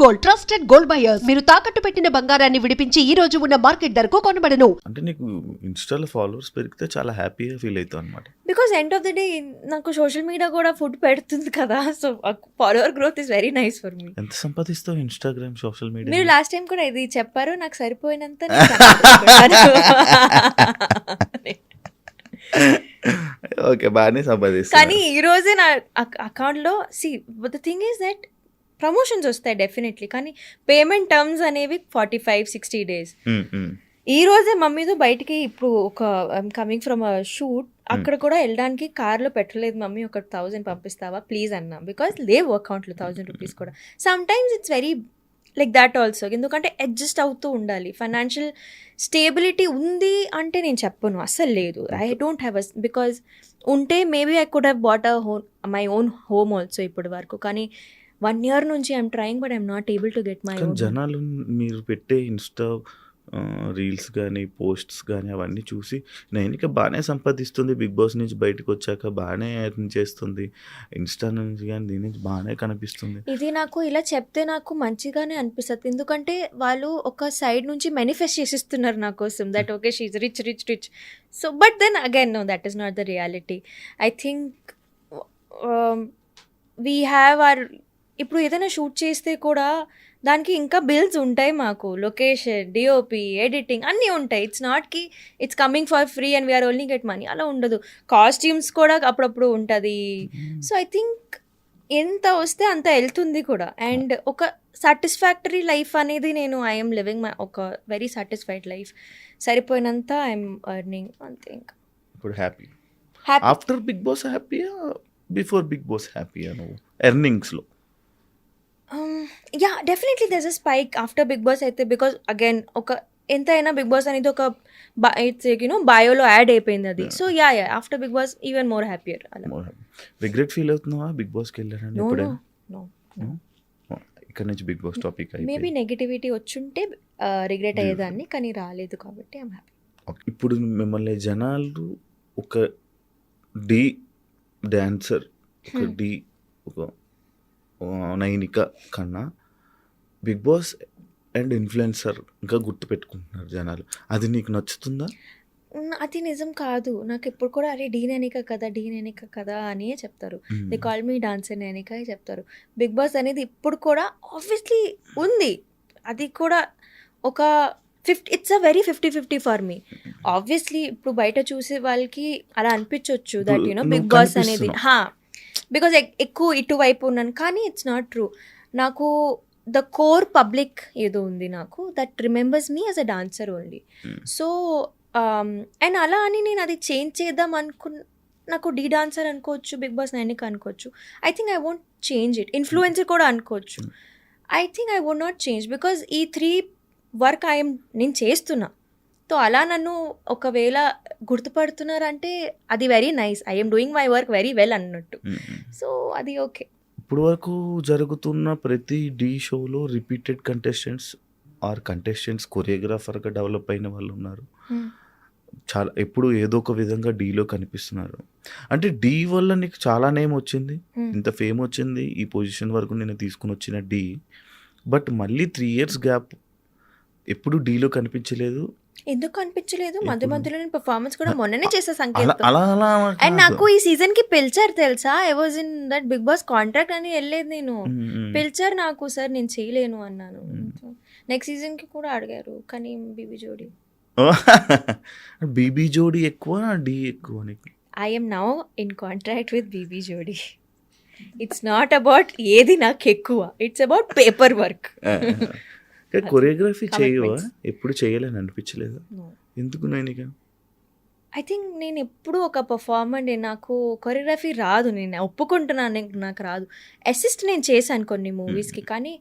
Gold trusted gold buyers మీరు తాకట్టు పెట్టిన బంగారాన్ని విడిపించి ఈ రోజు ఉన్న మార్కెట్ ధరకు కొనబడను. అంటే నీకు ఇన్స్టాలో ఫాలోవర్స్ పెరిగితే చాలా హ్యాపీగా ఫీల్ అవుతావు అనమాట. Because end of the day నాకు సోషల్ మీడియా కూడా ఫుడ్ పెడుతుంది కదా, so follower growth is very nice for me. ఎంత సంపాదిస్తావు ఇన్స్టాగ్రామ్ సోషల్ మీడియా? మీరు లాస్ట్ టైం కూడా ఇది చెప్పారు, నాకు సరిపోయినంత నేను సంపాదించుకుంటాను. ఓకే, బాగానే సంపాదిస్తా. కానీ ఈ రోజే నా అకౌంట్లో the thing is that promotions వస్తాయి డెఫినెట్లీ, కానీ పేమెంట్ టర్మ్స్ అనేవి 45-60 days. ఈ రోజే మమ్మీతో బయటికి ఇప్పుడు ఒక కమింగ్ ఫ్రమ్ అ షూట్, అక్కడ కూడా వెళ్ళడానికి కార్లో పెట్టలేదు మమ్మీ, ఒక 1000 పంపిస్తావా ప్లీజ్ అన్నా, బికాస్ లేవు అకౌంట్లో 1000 రూపీస్ కూడా. Some times it's very like that also, ఎందుకంటే అడ్జస్ట్ అవుతూ ఉండాలి. ఫైనాన్షియల్ స్టేబిలిటీ ఉంది అంటే నేను చెప్పను, అస్సలు లేదు. ఐ డోంట్ హ్యావ్ బికాజ్ ఉంటే maybe I could have bought my own home also ఇప్పటి వరకు, కానీ 1 year నుంచి I'm trying but I'm not able to get my own. జనాలు మీరు పెట్టే ఇన్స్టా రీల్స్ కానీ పోస్ట్స్ కానీ అవన్నీ చూసి నైనిక బాగానే సంపాదిస్తుంది, బిగ్ బాస్ నుంచి బయటకు వచ్చాక బాగానే ఎర్న్ చేస్తుంది, ఇన్స్టా నుంచి కానీ దీని నుంచి బాగానే కనిపిస్తుంది. ఇది నాకు ఇలా చెప్తే నాకు మంచిగానే అనిపిస్తుంది, ఎందుకంటే వాళ్ళు ఒక సైడ్ నుంచి మేనిఫెస్ట్ చేసిస్తున్నారు నా కోసం, that okay she rich rich rich. So but then again no, that is not the reality. I think we have are, ఇప్పుడు ఏదైనా షూట్ చేస్తే కూడా దానికి ఇంకా బిల్స్ ఉంటాయి మాకు, లొకేషన్, డిఓపి, ఎడిటింగ్ అన్నీ ఉంటాయి. ఇట్స్ నాట్ కి it's coming for free and we're only get money, అలా ఉండదు. కాస్ట్యూమ్స్ కూడా అప్పుడప్పుడు ఉంటుంది. సో ఐ థింక్ ఎంత వస్తే అంత వెళ్తుంది కూడా, అండ్ ఒక సాటిస్ఫాక్టరీ లైఫ్ అనేది నేను ఐఎమ్ లివింగ్ మై ఒక వెరీ సాటిస్ఫైడ్ లైఫ్, సరిపోయినంత ఐఎమ్ ఎర్నింగ్ అంతే. ఇంకా ఇప్పుడు హ్యాపీ ఆఫ్టర్ బిగ్ బాస్ హ్యాపీయా బిఫోర్ బిగ్ బాస్ హ్యాపీయా నువ్వు ఎర్నింగ్స్లో? Yeah definitely there's a spike after Bigg Boss అయితే, బికాస్ అగైన్ ఒక ఎంతైనా బిగ్ బాస్ అనేది ఒక ఇట్స్ బయోలో యాడ్ అయిపోయింది అది. So yeah after Bigg Boss even more happier. Regret feel అవుతున్నావా బిగ్ బాస్కి వెళ్ళారని? నో ఇక్కడ నుంచి Bigg Boss topic maybe negativity వచ్చుంటే రిగ్రెట్ అయ్యేదాన్ని, కానీ రాలేదు కాబట్టి ఐఎమ్ హ్యాపీ. ఇప్పుడు మిమ్మల్ని జనాలు ఒక డి డాన్సర్, ఒక డి ఒక నైనిక కన్నా బిగ్ బాస్ అండ్ ఇన్ఫ్లుయెన్సర్ ఇంకా గుర్తుపెట్టుకుంటున్నారు జనాలు. అది నీకు నచ్చుతుందా? అది నిజం కాదు. నాకు ఎప్పుడు కూడా అరే డీ నైనిక కదా అని చెప్తారు. They call me dancer Nainika అని చెప్తారు. బిగ్ బాస్ అనేది ఇప్పుడు కూడా ఆబ్వియస్లీ ఉంది, అది కూడా ఒక it's a very 50-50 for me. Obviously ఇప్పుడు బయట చూసే వాళ్ళకి అలా అనిపించవచ్చు దట్ బిగ్ బాస్ అనేది బికాజ్ ఎక్కువ ఇటువైపు ఉన్నాను, కానీ ఇట్స్ నాట్ ట్రూ. నాకు ద కోర్ పబ్లిక్ ఏదో ఉంది నాకు, that remembers me as a dancer only. So and అలా అని నేను అది చేంజ్ చేద్దాం నాకు డీ డాన్సర్ అనుకోవచ్చు, బిగ్ బాస్ నైనిక అనుకోవచ్చు. I think I won't change it. Influencer కూడా అనుకోవచ్చు. I think I won't not change because ఈ 3 వర్క్ నేను చేస్తున్నా. సో అలా నన్ను ఒకవేళ గుర్తుపడుతున్నారంటే అది very nice, I'm doing my work very well అన్నట్టు. సో అది ఓకే. ఇప్పుడు వరకు జరుగుతున్న ప్రతి డీ షోలో రిపీటెడ్ కంటెస్టెంట్స్ కొరియోగ్రాఫర్గా డెవలప్ అయిన వాళ్ళు ఉన్నారు. చాలా ఎప్పుడు ఏదో ఒక విధంగా డీలో కనిపిస్తున్నారు. అంటే డీ వల్ల నీకు చాలా నేమ్ వచ్చింది, ఇంత ఫేమ్ వచ్చింది, ఈ పొజిషన్ వరకు నేను తీసుకుని వచ్చిన డీ. బట్ మళ్ళీ 3 years గ్యాప్, ఎప్పుడు డీలో కనిపించలేదు. ఎందుకు అనిపించలేదు? మధ్యలో నేను పర్ఫార్మెన్స్ కూడా మొన్ననే చేసా అలా సంకేతం. అలా అలా అండ్ నాకు ఈ సీజన్ కి పిలిచారు తెలుసా, I was in that Bigg Boss contract అని వెళ్ళలేదు నేను. పిలిచారు నాకు, సార్ నేను చేయలేను అన్నాను. నెక్స్ట్ సీజన్ కి కూడా అడిగారు, కానీ బీబీ జోడీ ఎక్కువ డీ ఎక్కువ నీకు? I'm now in contract with BB Jodi. It's not about ఏది నాకు ఎక్కువ, it's about paper work. Choreography చేయవా? ఎప్పుడు చేయాలని అనిపించలేదు? ఎందుకు నైనిక? ఐ థింక్ నేను ఎప్పుడు ఒక పర్ఫార్మర్, నాకు కొరియోగ్రఫీ రాదు, నేను ఒప్పుకుంటున్నాను నాకు రాదు. అసిస్ట్ నేను చేశాను కొన్ని మూవీస్కి, కానీ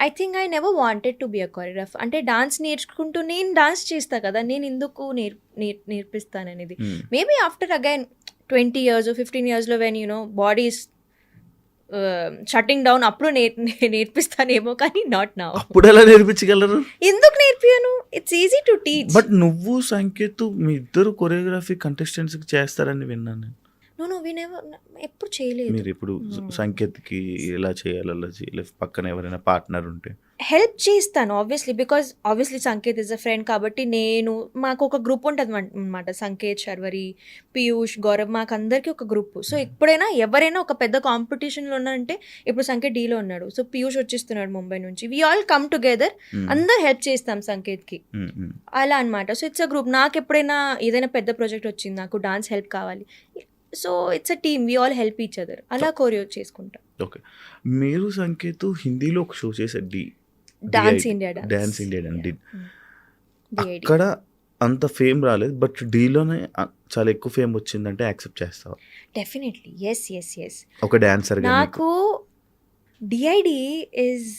I think I never wanted to be a choreographer. అంటే డాన్స్ నేర్చుకుంటూ నేను డాన్స్ చేస్తా కదా, నేను ఎందుకు నేర్పిస్తాను అనేది. Maybe after again 20 years 15 years when body shutting down అప్పుడు నేర్పిస్తానేమో, కానీ నాట్ నౌ. అప్పుడు ఎలా నేర్పించగలరు? ఎందుకు నేర్పియను? It's easy to teach. But నువ్వు సంకేత్ మీ ఇద్దరు కొరియోగ్రఫీ కంటెస్టెంట్స్ చేస్తారని విన్నాను. ఎప్పుడు చేయలేదు. మీరు ఇప్పుడు సంకేత్కి ఎలా చేయాలి, అలా చేయలేదు, పక్కన ఎవరైనా పార్ట్నర్ ఉంటే? హెల్ప్ చేస్తాను obviously Sanket is a friend కాబట్టి మాకు ఒక గ్రూప్ ఉంటుంది అనమాట. సంకేత్, శర్వరి, పీయూష్, గౌరవ్, మాకు అందరికీ ఒక గ్రూప్. సో ఎప్పుడైనా ఎవరైనా ఒక పెద్ద కాంపిటీషన్లో ఉన్నారంటే, ఇప్పుడు సంకేత్ డీలో ఉన్నాడు, సో పీయూష్ వచ్చేస్తున్నాడు ముంబై నుంచి, వీ ఆల్ కమ్ టుగెదర్, అందరు హెల్ప్ చేస్తాం సంకేత్కి, అలా అనమాట. So it's a group. నాకు ఎప్పుడైనా ఏదైనా పెద్ద ప్రాజెక్ట్ వచ్చింది, నాకు డాన్స్ హెల్ప్ కావాలి, so it's a team, we all help each other, అలా కోరియో చేసుకుంటాం. ఓకే, మీరు సంకేత్ హిందీలో ఒక షో చేశారు, డాన్స్ ఇండియా అండి. అక్కడ అంత ఫేమ్ రాలేదు, బట్ డీలోనే చాలా ఎక్కువ ఫేమ్ వచ్చిందంటే యాక్సెప్ట్ చేస్తావా? Definitely, yes. ఒక డాన్సర్ నాకు DID is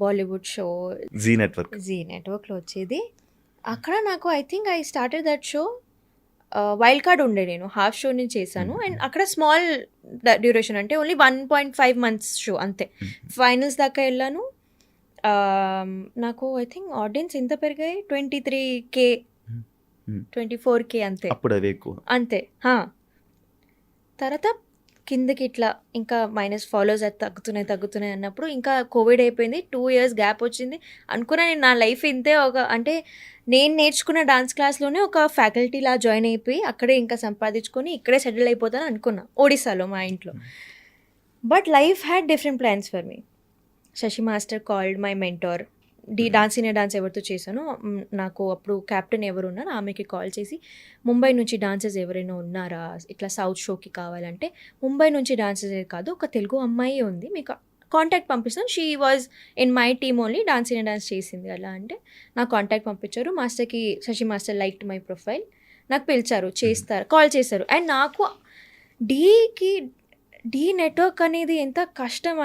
Bollywood show, Zee నెట్వర్క్లో వచ్చేది. అక్కడ నాకు I think I started that show, wild card ఉండే, నేను హాఫ్ షో నుంచి చేశాను. అండ్ అక్కడ స్మాల్ డ్యూరేషన్, అంటే ఓన్లీ 1.5 months షో అంతే. ఫైనల్స్ దాకా వెళ్ళాను. నాకు ఐ థింక్ ఆడియన్స్ ఎంత పెరిగాయి, 23K 24K అంతే. అప్పుడు అదే ఎక్కువ అంతే. తర్వాత కిందకి ఇట్లా ఇంకా మైనస్ ఫాలోవర్స్ అది తగ్గుతున్నాయి అన్నప్పుడు ఇంకా కోవిడ్ అయిపోయింది, 2 years గ్యాప్ వచ్చింది. అనుకున్నా నేను నా లైఫ్ ఇంతే, అంటే నేను నేర్చుకున్న డాన్స్ క్లాస్లోనే ఒక ఫ్యాకల్టీలా జాయిన్ అయిపోయి అక్కడే ఇంకా సంపాదించుకొని ఇక్కడే సెటిల్ అయిపోతాను అనుకున్నా, ఒడిస్సాలో మా ఇంట్లో. But life had different plans for me. Shashi master called my mentor. Dance India dance ఎవరితో చేశానో, నాకు అప్పుడు క్యాప్టెన్ ఎవరు ఉన్నారు, ఆమెకి కాల్ చేసి, ముంబై నుంచి డాన్సర్స్ ఎవరైనా ఉన్నారా ఇట్లా సౌత్ షోకి కావాలంటే, ముంబై నుంచి డాన్సర్స్ కాదు, ఒక తెలుగు అమ్మాయి ఉంది, మీకు కాంటాక్ట్ పంపిస్తాను, she was in my team only, dance India dance చేసింది అలా అంటే. నాకు కాంటాక్ట్ పంపించారు. మాస్టర్కి, Shashi master liked my profile, నాకు పిలిచారు, కాల్ చేశారు. అండ్ నాకు డీ నెట్వర్క్ అనేది ఎంత కష్టం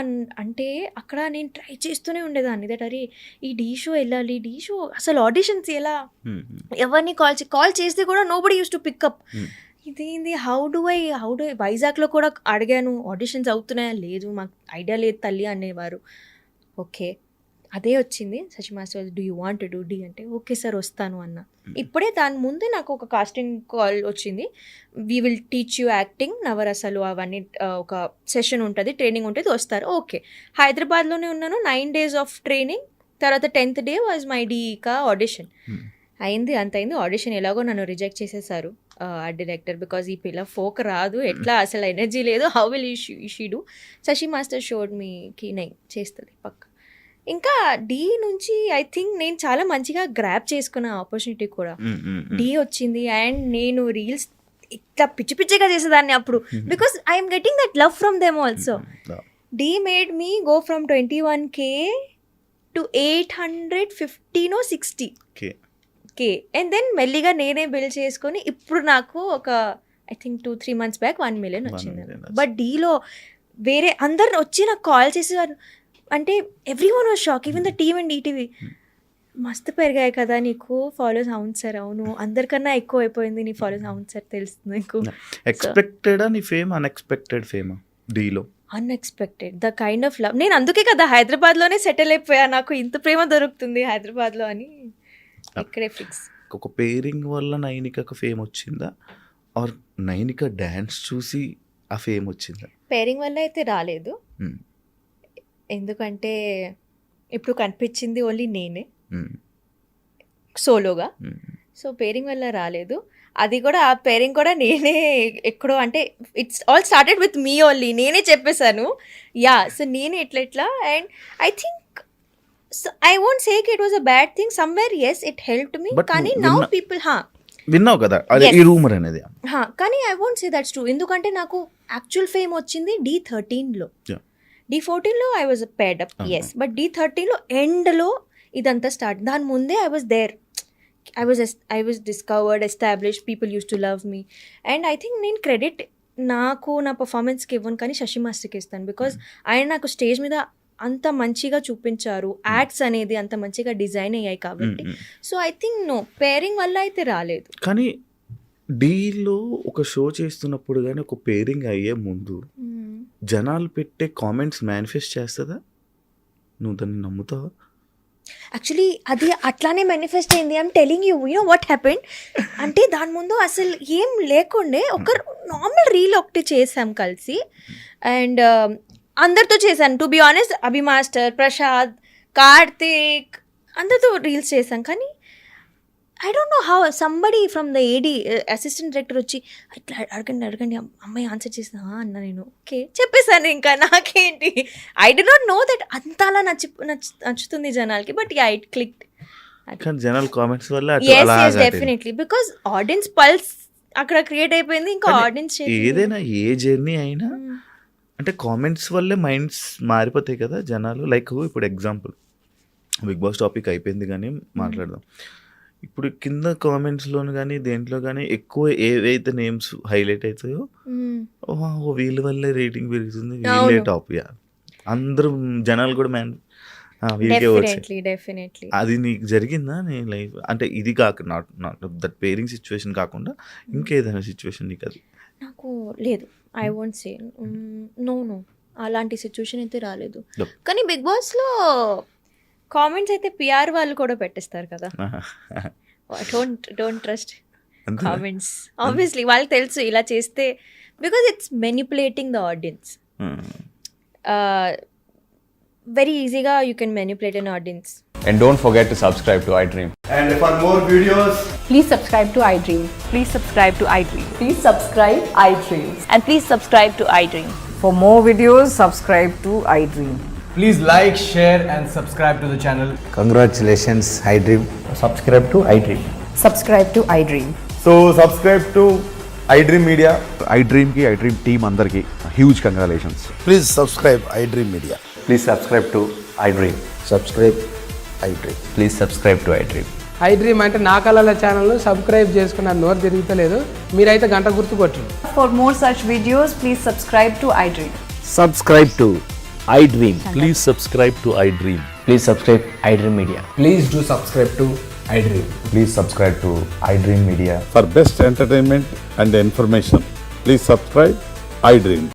అంటే అక్కడ నేను ట్రై చేస్తూనే ఉండేదాన్ని, దట్ అరే ఈ డీ షో వెళ్ళాలి, డీ షో అసలు ఆడిషన్స్ ఎలా, ఎవరిని కాల్ చేస్తే కూడా నోబడీ యూస్ టు పికప్. ఇదేంది, హౌ డు ఐ వైజాగ్లో కూడా అడిగాను, ఆడిషన్స్ అవుతున్నాయా, లేదు మాకు ఐడియా లేదు తల్లి అనేవారు. ఓకే, అదే వచ్చింది. Shashi master, do you want to do Dhee అంటే, ఓకే సార్ వస్తాను అన్న. ఇప్పుడే దాని ముందే నాకు ఒక కాస్టింగ్ కాల్ వచ్చింది, we will teach you acting, నవరసాలు అవన్నీ ఒక సెషన్ ఉంటుంది, ట్రైనింగ్ ఉంటుంది, వస్తారు. ఓకే, హైదరాబాద్లోనే ఉన్నాను, 9 days ఆఫ్ ట్రైనింగ్. తర్వాత 10th day వాజ్ మై డీకా ఆడిషన్. అయింది ఆడిషన్. ఎలాగో నన్ను రిజెక్ట్ చేసేసారు ఆ డైరెక్టర్, బికాజ్ ఈ పిల్ల ఫోక్ రాదు, ఎట్లా అసలు ఎనర్జీ లేదు, how will she do. Shashi master showed మీకి నై చేస్తుంది పక్క. ఇంకా డీ నుంచి ఐ థింక్ నేను చాలా మంచిగా గ్రాప్ చేసుకున్న ఆపర్చునిటీ కూడా. డీ వచ్చింది అండ్ నేను రీల్స్ ఇట్లా పిచ్చిగా చేసేదాన్ని అప్పుడు, because I'm getting that love from them also. Dhee made me go from 21K to 850-60K. And then మెల్లిగా నేనే బిల్డ్ చేసుకొని ఇప్పుడు నాకు ఒక I think 2-3 months back 1 million వచ్చింది. బట్ డీలో వేరే అందరు వచ్చి నాకు కాల్ చేసేవారు, అంటే every one was shock, even the team and ETV. మస్తు పెరిగాయి కదా నీకు ఫాలోవర్స్. అవును సార్, అవును, అందరికన్నా ఎక్కువ అయిపోయింది నీ ఫాలోవర్స్. అవును సార్, తెలుస్తుంది నీకు. ఎక్స్పెక్టెడ్ నీ ఫేమ్, అన్ఎక్స్పెక్టెడ్ ఫేమ్ డీలో? Unexpected, the kind of love. నేను అందుకే కదా హైదరాబాద్లోనే సెటిల్ అయిపోయా, నాకు ఇంత ప్రేమ దొరుకుతుంది హైదరాబాద్లో అని ఇక్కడే ఫిక్స్. ఒక పేరింగ్ వల్ల నైనికకు ఫేమ్ వచ్చిందా, ఆర్ నైనిక డ్యాన్స్ చూసి ఆ ఫేమ్ వచ్చిందా? పేరింగ్ వల్ల అయితే రాలేదు, ఎందుకంటే ఇప్పుడు కనిపించింది ఓన్లీ నేనే సోలోగా. సో పేరింగ్ వల్ల రాలేదు. అది కూడా ఆ పేరింగ్ కూడా నేనే ఎక్కడో, అంటే it's all started with me only, నేనే చెప్పేశాను. సో నేనే ఎట్లా. And I think I won't say it was a bad thing, somewhere yes it helped me. కానీ నౌ పీపుల్ విన్నావు కదా ఈ రూమర్ అనేది, కానీ I won't say that's true, ఎందుకంటే నాకు యాక్చువల్ ఫేమ్ వచ్చింది D13లో. D14లో I was paid up, yes, but D13లో ఎండ్లో ఇదంతా స్టార్ట్. దాని ముందే I was there, I was discovered, established, people use to love me. And I think నేను క్రెడిట్ నాకు నా పర్ఫార్మెన్స్కి ఇవ్వను, కానీ శశి మాస్టర్కి ఇస్తాను, బికాజ్ ఆయన నాకు స్టేజ్ మీద అంత మంచిగా చూపించారు, యాక్ట్స్ అనేది అంత మంచిగా డిజైన్ అయ్యాయి కాబట్టి. So I think no, pairing వల్ల అయితే రాలేదు. కానీ డీలో ఒక షో చేస్తున్నప్పుడు కానీ ఒక పేరింగ్ అయ్యే ముందు జనాలు పెట్టే కామెంట్స్ మేనిఫెస్ట్ చేస్తుందా? నువ్వు దాన్ని నమ్ముతావా? యాక్చువల్లీ అది అట్లానే మేనిఫెస్ట్ అయింది. I'm telling you, you know what happened అంటే, దాని ముందు అసలు ఏం లేకుండే, ఒక నార్మల్ రీల్ ఒకటి చేసాం కలిసి, అండ్ అందరితో చేశాను. To be honest, Abhi master, Prasad, Karthik అందరితో రీల్స్ చేశాం. కానీ I don't know how somebody from the AD assistant director వచ్చి ఇట్లా అడగండి అమ్మాయి ఆన్సర్ చేసిన అన్న. నేను ఓకే చెప్పేశాను, ఇంకా నాకేంటి. I did not know that అంత అలా నచ్చుతుంది జనాలకి. But yeah it clicked. కానీ జనాల కామెంట్స్ వల్ల డెఫినెట్లీ బికాస్ ఆడియన్స్ పల్స్ అక్కడ క్రియేట్ అయిపోయింది. ఇంకా ఆడియన్స్ ఏదైనా ఏ జర్నీ అయినా అంటే కామెంట్స్ వల్లే మైండ్స్ మారిపోతాయి కదా జనాలు. లైక్ ఇప్పుడు ఎగ్జాంపుల్ బిగ్ బాస్ టాపిక్ అయిపోయింది కానీ మాట్లాడదాం. ఇప్పుడు కింద కామెంట్స్లోను కానీ దేంట్లో కానీ ఎక్కువ ఏవైతే నేమ్స్ హైలైట్ అవుతాయో వీళ్ళ వల్లే రేటింగ్ పెరుగుతుంది, వీళ్ళే టాప్. యా అందరూ జనాలు కూడా వీళ్ళకే వచ్చాయి. డెఫినెట్లీ అది నీకు జరిగిందా నీ లైఫ్? అంటే ఇది కాక నాట్ దట్ పేరింగ్ సిచ్యువేషన్ కాకుండా ఇంకేదైనా సిచ్యువేషన్ నీకు? అది నాకు లేదు. ఐ వోంట్ సే నో అలాంటి సిచ్యువేషన్ అయితే రాలేదు. కానీ బిగ్ బాస్లో కామెంట్స్ అయితే పిఆర్ వాళ్ళు కూడా పెట్టేస్తారు కదా. Don't trust comments. ఆబ్వియస్లీ వాళ్ళకి తెలుసు ఇలా చేస్తే, because it's manipulating the audience. Very ఈజీగా you can manipulate an audience. And don't forget to subscribe to iDream. And for more videos, Please subscribe to iDream. Please subscribe to iDream. Please subscribe iDream. And please subscribe to iDream. For more videos, subscribe to iDream. please like, share, and subscribe to the channel. Congratulations, iDream. Subscribe to iDream. Subscribe to iDream. So subscribe to iDream Media. iDream ki iDream team andarki huge congratulations. Please subscribe iDream Media. Please subscribe to iDream. Subscribe iDream. Please subscribe to iDream. iDream అంటే నా కళల ఛానల్ను subscribe చేసుకున్న నోరు తిరుగుతలేదు. మీరైతే గంట గుర్తు కొట్టండి. For more such videos, please subscribe to iDream. Subscribe to iDream. Please subscribe to iDream. Please subscribe iDream Media. Please do subscribe to iDream. Please subscribe to iDream Media. For best entertainment and information, please subscribe iDream.